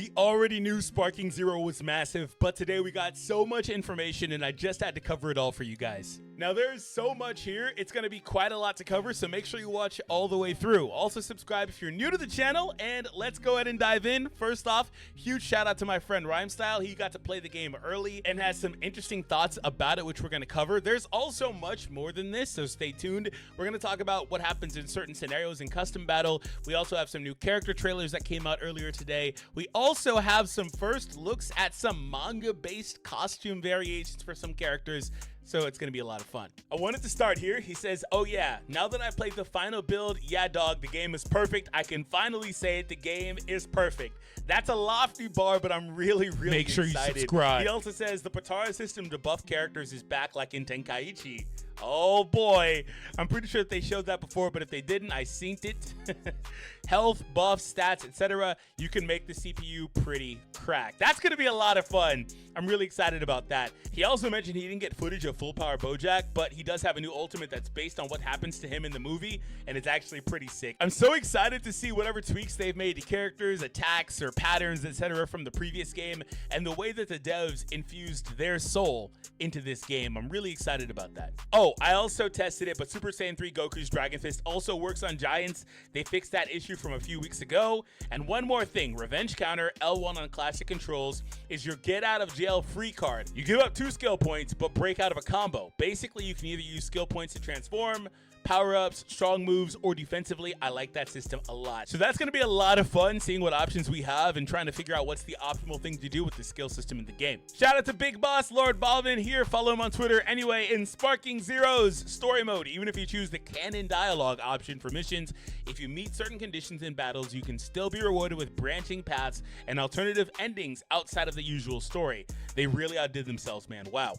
We already knew Sparking Zero was massive, but today we got so much information and I just had to cover it all for you guys. Now there's so much here, it's going to be quite a lot to cover, so make sure you watch all the way through. Also subscribe if you're new to the channel, and let's go ahead and dive in. First off, huge shout out to my friend Rhymestyle. He got to play the game early and has some interesting thoughts about it, which we're going to cover. There's also much more than this, so stay tuned. We're going to talk about what happens in certain scenarios in custom battle. We also have some new character trailers that came out earlier today. We also have some first looks at some manga-based costume variations for some characters, so it's gonna be a lot of fun. I wanted to start here. He says, oh yeah, now that I played the final build, yeah dog, the game is perfect. I can finally say it, the game is perfect. That's a lofty bar, but I'm really excited. Make sure you subscribe. He also says the Potara system to buff characters is back like in Tenkaichi. Oh boy, I'm pretty sure they showed that before, but if they didn't, I synced it. Health, buffs, stats, etc. You can make the CPU pretty cracked. That's gonna be a lot of fun. I'm really excited about that. He also mentioned he didn't get footage of full power Bojack, but he does have a new ultimate that's based on what happens to him in the movie, and it's actually pretty sick. I'm so excited to see whatever tweaks they've made to characters, attacks, or patterns, etc. from the previous game, and the way that the devs infused their soul into this game. I'm really excited about that. Oh, I also tested it, but Super Saiyan 3 Goku's Dragon Fist also works on Giants. They fixed that issue from a few weeks ago. And one more thing, Revenge Counter L1 on classic controls is your get out of jail free card. You give up 2 skill points, but break out of a combo. Basically, you can either use skill points to transform, power-ups, strong moves, or defensively. I like that system a lot. So that's going to be a lot of fun seeing what options we have and trying to figure out what's the optimal thing to do with the skill system in the game. Shout out to Big Boss Lord Balvin here. Follow him on Twitter. Anyway, in Sparking Zero's story mode, even if you choose the canon dialogue option for missions, if you meet certain conditions in battles, you can still be rewarded with branching paths and alternative endings outside of the usual story. They really outdid themselves, man. Wow.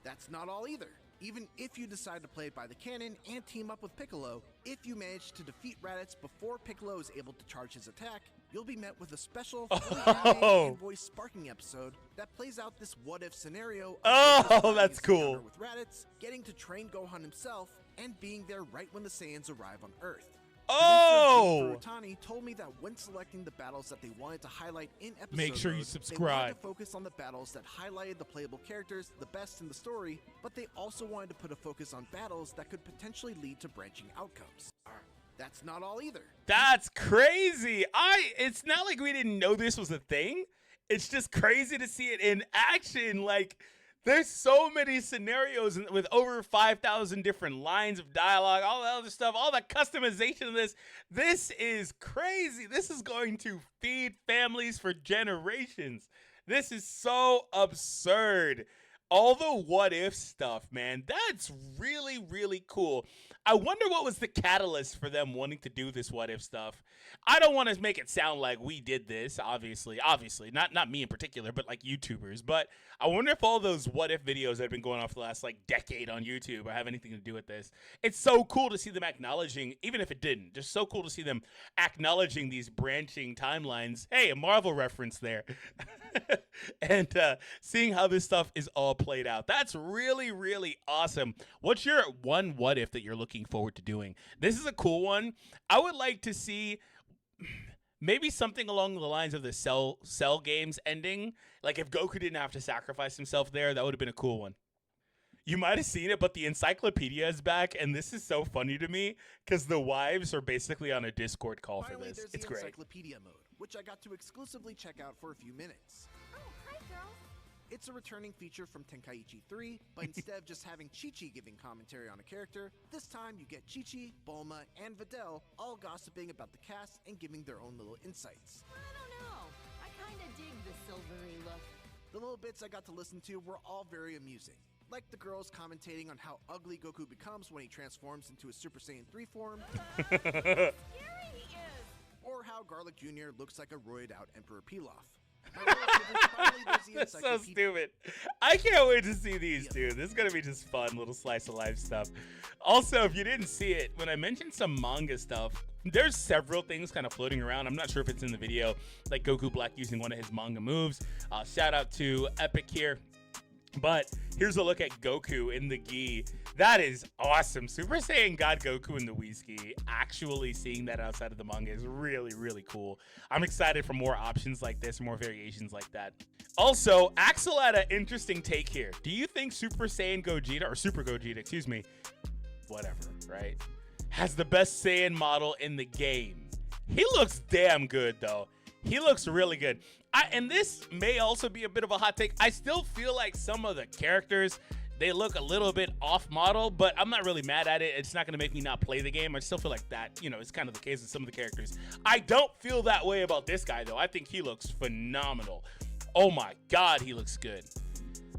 That's not all either. Even if you decide to play it by the canon and team up with Piccolo, if you manage to defeat Raditz before Piccolo is able to charge his attack, you'll be met with a special and voice Sparking episode that plays out this what-if scenario of that's cool. with Raditz, getting to train Gohan himself, and being there right when the Saiyans arrive on Earth. Tani told me that when selecting the battles that they wanted to highlight in episode make sure you mode, subscribe. They wanted to focus on the battles that highlighted the playable characters the best in the story, but they also wanted to put a focus on battles that could potentially lead to branching outcomes. That's not all either. That's crazy. It's not like we didn't know this was a thing. It's just crazy to see it in action. Like, there's so many scenarios with over 5,000 different lines of dialogue, all the other stuff, all the customization of this. This is crazy. This is going to feed families for generations. This is so absurd. All the what if stuff, man, that's really cool. I wonder what was the catalyst for them wanting to do this what if stuff. I don't want to make it sound like we did this, obviously, not me in particular, but like YouTubers. But I wonder if all those what if videos that have been going on for the last like decade on YouTube or have anything to do with this. It's so cool to see them acknowledging, even if it didn't, just so cool to see them acknowledging these branching timelines. Hey, a Marvel reference there. And seeing how this stuff is all played out. That's really awesome. What's your one what if that you're looking forward to doing? This is a cool one. I would like to see maybe something along the lines of the Cell games ending. Like if Goku didn't have to sacrifice himself there, that would have been a cool one. You might have seen it, but the encyclopedia is back, and this is so funny to me because the wives are basically on a Discord call for this. There's It's the great. encyclopedia mode, which I got to exclusively check out for a few minutes. Oh, hi, girls. It's a returning feature from Tenkaichi 3, but instead of just having Chi-Chi giving commentary on a character, this time you get Chi-Chi, Bulma, and Videl all gossiping about the cast and giving their own little insights. I don't know. I kinda dig the silvery look. The little bits I got to listen to were all very amusing, like the girls commentating on how ugly Goku becomes when he transforms into a Super Saiyan 3 form, Scary he is. or how Garlic Jr. looks like a roided-out Emperor Pilaf. That's so stupid. I can't wait to see these, dude. This is going to be just fun, little slice of life stuff. Also, if you didn't see it, when I mentioned some manga stuff, there's several things kind of floating around. I'm not sure if it's in the video, like Goku Black using one of his manga moves. Shout out to Epic here. But here's a look at Goku in the gi. That is awesome. Super Saiyan God Goku in the Whiski. Actually seeing that outside of the manga is really, really cool. I'm excited for more options like this, more variations like that. Also, Axel had an interesting take here. Do you think Super Saiyan Gogeta, or Super Gogeta, excuse me, whatever, right, has the best Saiyan model in the game? He looks damn good, though. He looks really good. And this may also be a bit of a hot take. I still feel like some of the characters, they look a little bit off model, but I'm not really mad at it. It's not going to make me not play the game. I still feel like that, you know, it's kind of the case with some of the characters. I don't feel that way about this guy, though. I think he looks phenomenal. Oh my God, he looks good.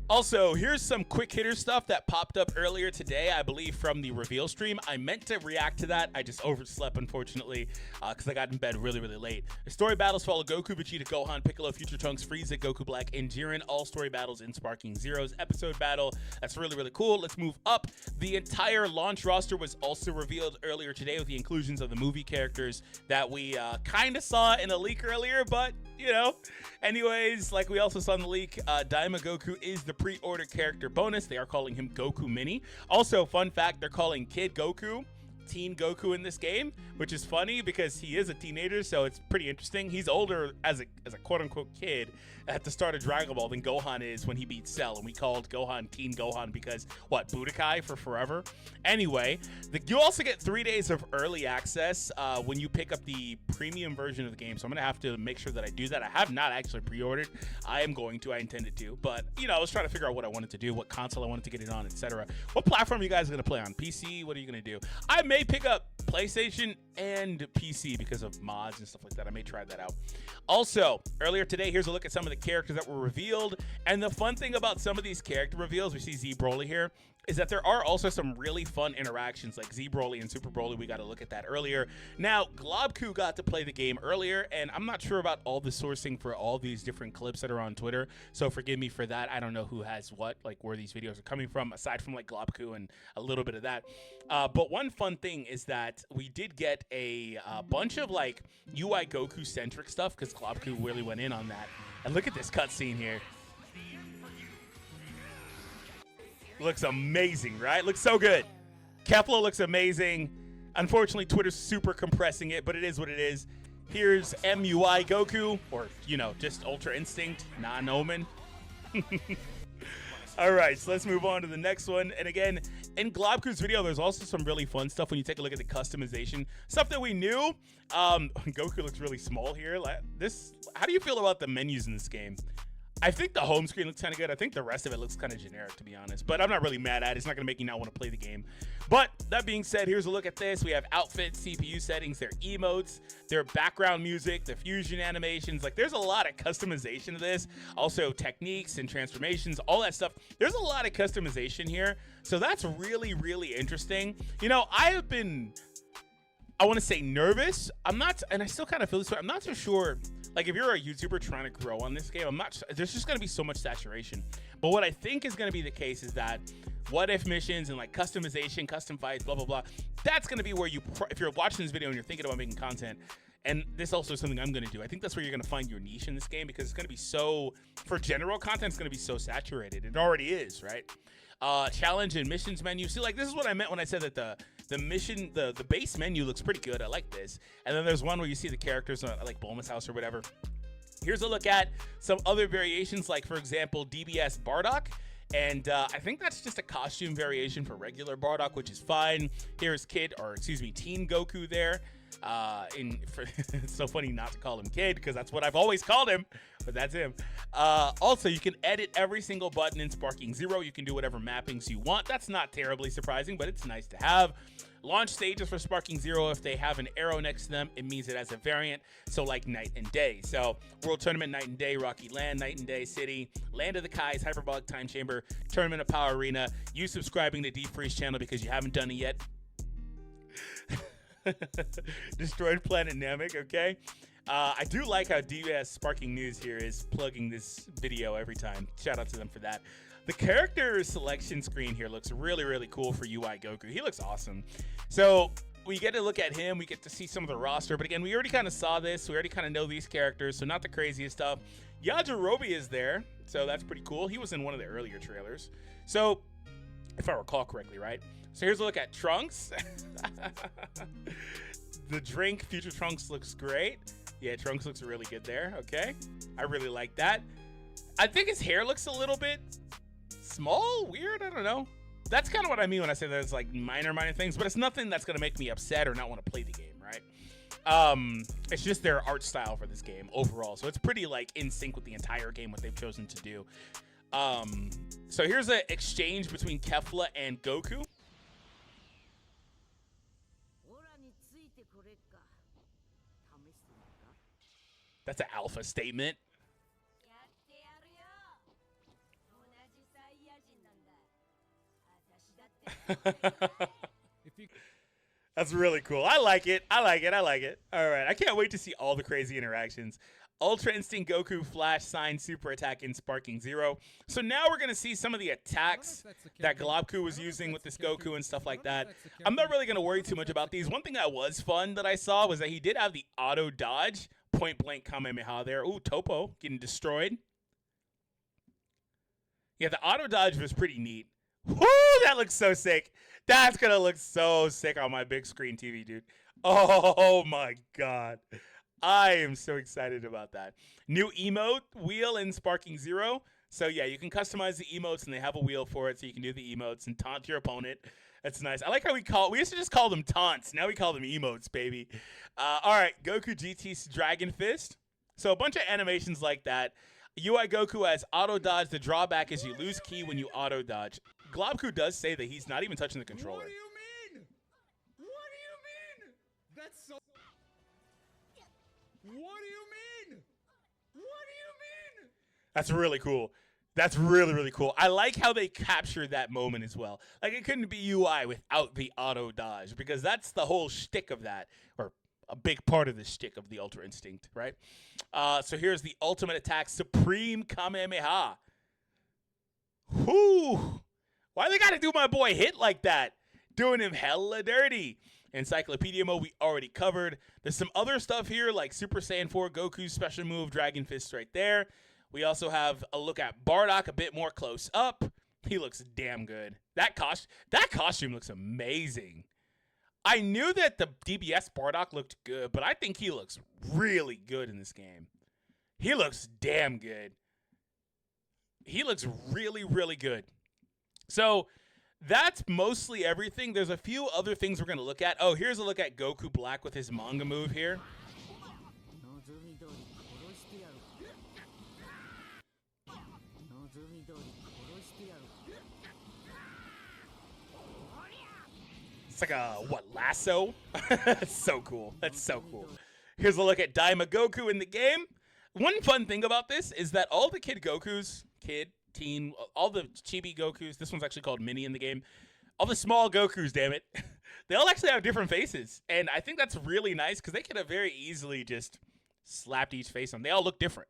Also, here's some quick hitter stuff that popped up earlier today, I believe from the reveal stream. I meant to react to that. I just overslept, unfortunately, because I got in bed really, really late. The story battles follow Goku, Vegeta, Gohan, Piccolo, Future Trunks, Frieza, Goku Black, and Jiren. All story battles in Sparking Zero's episode battle. That's really, really cool. Let's move up. The entire launch roster was also revealed earlier today with the inclusions of the movie characters that we kind of saw in a leak earlier, but, you know. Anyways, like we also saw in the leak, Daima Goku is the pre-order character bonus. They are calling him Goku Mini. Also, fun fact, they're calling Kid Goku Teen Goku in this game, which is funny because he is a teenager, so it's pretty interesting. He's older as a quote-unquote kid at the start of Dragon Ball than Gohan is when he beats Cell, and we called Gohan Teen Gohan because, what, Budokai for forever? Anyway, you also get 3 days of early access when you pick up the premium version of the game, so I'm going to have to make sure that I do that. I have not actually pre-ordered. I am going to. I intended to, but, you know, I was trying to figure out what I wanted to do, what console I wanted to get it on, etc. What platform are you guys going to play on? PC? What are you going to do? I may pick up PlayStation and PC because of mods and stuff like that. I may try that out. Also, earlier today, here's a look at some of the characters that were revealed. And the fun thing about some of these character reveals, we see Z Broly here, is that there are also some really fun interactions like Z Broly and Super Broly. We got to look at that earlier. Now, Globku got to play the game earlier, and I'm not sure about all the sourcing for all these different clips that are on Twitter, so forgive me for that. I don't know who has what, like where these videos are coming from, aside from like Globku and a little bit of that. But one fun thing is that we did get a bunch of like UI Goku centric stuff because Globku really went in on that. And look at this cutscene here. Looks amazing, right? Looks so good. Kefla looks amazing. Unfortunately, Twitter's super compressing it, but it is what it is. Here's MUI Goku, or, you know, just Ultra Instinct, non-Omen. All right, so let's move on to the next one. And again, in Globku's video, there's also some really fun stuff when you take a look at the customization. Stuff that we knew. Goku looks really small here. How do you feel about the menus in this game? I think the home screen looks kind of good. I think the rest of it looks kind of generic, to be honest. But I'm not really mad at it. It's not going to make you not want to play the game. But that being said, here's a look at this. We have outfits, CPU settings, their emotes, their background music, the fusion animations. Like, there's a lot of customization to this. Also, techniques and transformations, all that stuff. There's a lot of customization here. So that's really, really interesting. You know, I have been, I want to say nervous. I'm not, and I still kind of feel this way. I'm not so sure. Like, if you're a YouTuber trying to grow on this game, there's just going to be so much saturation. But what I think is going to be the case is that what if missions and like customization, custom fights, blah, blah, blah, that's going to be where you, if you're watching this video and you're thinking about making content, and this also is something I'm going to do, I think that's where you're going to find your niche in this game because it's going to be so, for general content, it's going to be so saturated. It already is, right? Challenge and missions menu. See, like, this is what I meant when I said that the mission, the base menu looks pretty good. I like this. And then there's one where you see the characters like Bulma's house or whatever. Here's a look at some other variations, like, for example, DBS Bardock. And I think that's just a costume variation for regular Bardock, which is fine. Here's Teen Goku there. It's so funny not to call him Kid because that's what I've always called him, but that's him. Also, you can edit every single button in Sparking Zero. You can do whatever mappings you want. That's not terribly surprising, but it's nice to have. Launch stages for Sparking Zero, if they have an arrow next to them, it means it has a variant, so like Night and Day. So World Tournament, Night and Day, Rocky Land, Night and Day City, Land of the Kais, Hyperbolic Time Chamber, Tournament of Power Arena. You subscribing to DFree's channel because you haven't done it yet. Destroyed Planet Namek, okay? I do like how DS Sparking News here is plugging this video every time. Shout out to them for that. The character selection screen here looks really, really cool for UI Goku. He looks awesome. So we get to look at him. We get to see some of the roster. But again, we already kind of saw this. We already kind of know these characters, so not the craziest stuff. Yajirobe is there, so that's pretty cool. He was in one of the earlier trailers. So, if I recall correctly, right? So here's a look at Trunks. The drink, Future Trunks, looks great. Yeah, Trunks looks really good there, okay? I really like that. I think his hair looks a little bit small, weird, I don't know. That's kind of what I mean when I say there's like minor things, but it's nothing that's going to make me upset or not want to play the game, right? It's just their art style for this game overall. So it's pretty like in sync with the entire game, what they've chosen to do. So here's an exchange between Kefla and Goku. That's an alpha statement. That's really cool. I like it. I like it. I like it. All right. I can't wait to see all the crazy interactions. Ultra Instinct Goku, Flash, Sign, Super Attack, and Sparking Zero. So now we're going to see some of the attacks that Globku was using with this Goku and stuff like that. I'm not really going to worry too much about these. One thing that was fun that I saw was that he did have the auto dodge, point blank Kamehameha there. Ooh, Topo getting destroyed. Yeah, the auto dodge was pretty neat. Woo, that looks so sick. That's going to look so sick on my big screen TV, dude. Oh, my God. I am so excited about that. New emote wheel in Sparking Zero. So, yeah, you can customize the emotes, and they have a wheel for it, so you can do the emotes and taunt your opponent. That's nice. I like how we used to just call them taunts. Now we call them emotes, baby. All right, Goku GT's Dragon Fist. So a bunch of animations like that. UI Goku has auto dodge. The drawback is you lose ki when you auto dodge. Globku does say that he's not even touching the controller. What do you mean? What do you mean? That's so... What do you mean? What do you mean? That's really cool. That's really, really cool. I like how they captured that moment as well. Like, it couldn't be UI without the auto dodge, because that's the whole shtick of that, or a big part of the shtick of the Ultra Instinct, right? So here's the ultimate attack, Supreme Kamehameha. Whoo! Why they gotta do my boy Hit like that? Doing him hella dirty. Encyclopedia mode we already covered. There's some other stuff here like Super Saiyan 4 Goku's special move, Dragon Fist right there. We also have a look at Bardock a bit more close up. He looks damn good. That costume looks amazing. I knew that the DBS Bardock looked good, but I think he looks really good in this game. He looks damn good. He looks really, really good. So that's mostly everything. There's a few other things we're going to look at. Oh, here's a look at Goku Black with his manga move here. It's like a, what, lasso? That's so cool. That's so cool. Here's a look at Daima Goku in the game. One fun thing about this is that all the Kid Gokus, Teen, all the Chibi Gokus, this one's actually called Mini in the game, all the small Gokus, damn it, they all actually have different faces. And I think that's really nice because they could have very easily just slapped each face on. They all look different.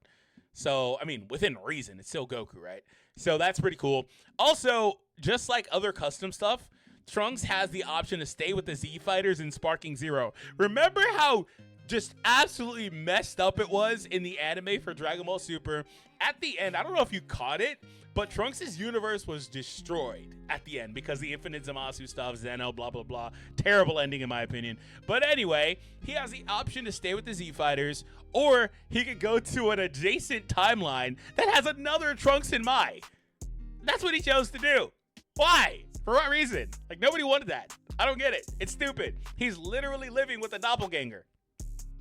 So, I mean, within reason, it's still Goku, right? So that's pretty cool. Also, just like other custom stuff, Trunks has the option to stay with the Z Fighters in Sparking Zero. Remember how just absolutely messed up it was in the anime for Dragon Ball Super? At the end, I don't know if you caught it, but Trunks' universe was destroyed at the end because the Infinite Zamasu stuff, Zeno, blah, blah, blah. Terrible ending in my opinion. But anyway, he has the option to stay with the Z Fighters, or he could go to an adjacent timeline that has another Trunks and Mai. That's what he chose to do. Why? For what reason? Like, nobody wanted that. I don't get it. It's stupid. He's literally living with a doppelganger.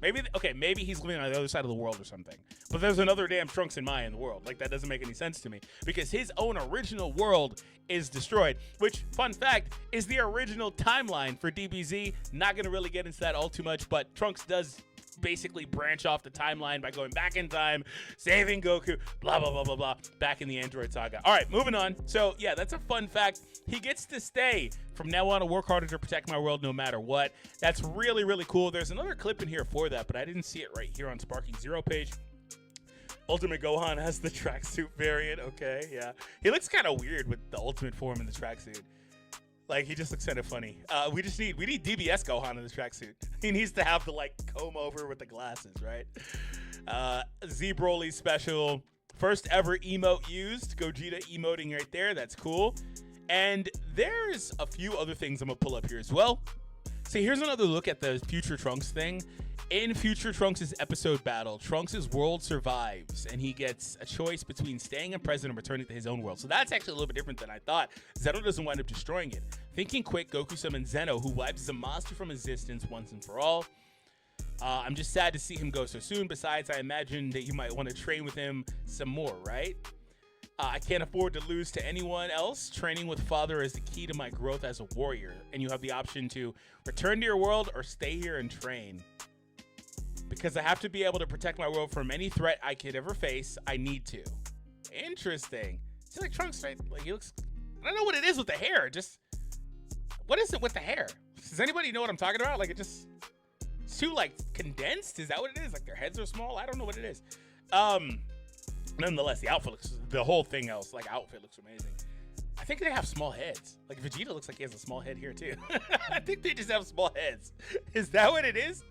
Maybe he's living on the other side of the world or something. But there's another damn Trunks and Mai in the world. Like, that doesn't make any sense to me. Because his own original world is destroyed. Which, fun fact, is the original timeline for DBZ. Not going to really get into that all too much, but Trunks does basically branch off the timeline by going back in time, saving Goku, blah, blah, blah, blah, blah, back in the Android Saga. All right, moving on. So, yeah, that's a fun fact. He gets to stay from now on to work harder to protect my world no matter what. That's really, really cool. There's another clip in here for that, but I didn't see it right here on Sparking Zero page. Ultimate Gohan has the tracksuit variant. Okay, yeah. He looks kind of weird with the ultimate form in the tracksuit. Like, he just looks kind of funny. We need DBS Gohan in this tracksuit. He needs to have the, like, comb over with the glasses, right? Z Broly special. First ever emote used. Gogeta emoting right there. That's cool. And there's a few other things I'm going to pull up here as well. So here's another look at the Future Trunks thing. In Future Trunks' episode battle, Trunks' world survives, and he gets a choice between staying in present and returning to his own world. So that's actually a little bit different than I thought. Zeno doesn't wind up destroying it. Thinking quick, Goku summons Zeno, who wipes the monster from existence once and for all. I'm just sad to see him go so soon. Besides, I imagine that you might want to train with him some more, right? I can't afford to lose to anyone else. Training with Father is the key to my growth as a warrior, and you have the option to return to your world or stay here and train. Because I have to be able to protect my world from any threat I could ever face, I need to. Interesting. See, like Trunks, right? Like, he looks... I don't know what it is with the hair. Just... What is it with the hair? Does anybody know what I'm talking about? Like, it's too, like, condensed? Is that what it is? Like, their heads are small? I don't know what it is. Nonetheless, the outfit looks... The whole thing else, like, outfit looks amazing. I think they have small heads. Like, Vegeta looks like he has a small head here, too. I think they just have small heads. Is that what it is?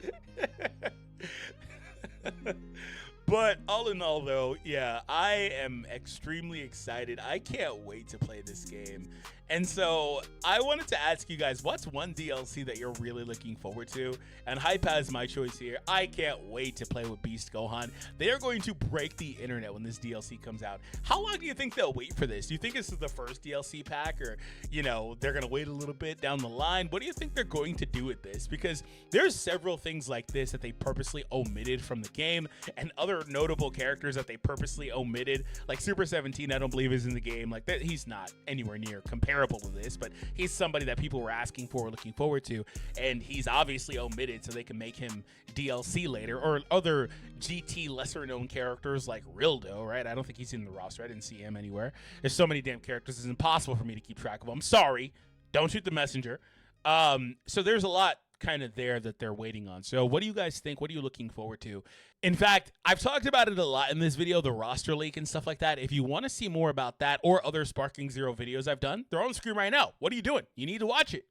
But all in all, though, yeah, I am extremely excited. I can't wait to play this game. And so I wanted to ask you guys, what's one DLC that you're really looking forward to? And Hype has my choice here. I can't wait to play with Beast Gohan. They are going to break the internet when this DLC comes out. How long do you think they'll wait for this? Do you think this is the first DLC pack, or, you know, they're going to wait a little bit down the line? What do you think they're going to do with this? Because there's several things like this that they purposely omitted from the game, and other notable characters that they purposely omitted, like Super 17, I don't believe is in the game. Like, that, he's not anywhere near comparable to this, but he's somebody that people were asking for or looking forward to, and he's obviously omitted so they can make him DLC later. Or other GT lesser known characters like Rildo, right? I don't think he's in the roster. I didn't see him anywhere. There's so many damn characters, it's impossible for me to keep track of them. Sorry, don't shoot the messenger. So there's a lot kind of there that they're waiting on. So what do you guys think? What are you looking forward to? In fact, I've talked about it a lot in this video, the roster leak and stuff like that. If you want to see more about that or other Sparking Zero videos I've done, they're on the screen right now. What are you doing? You need to watch it.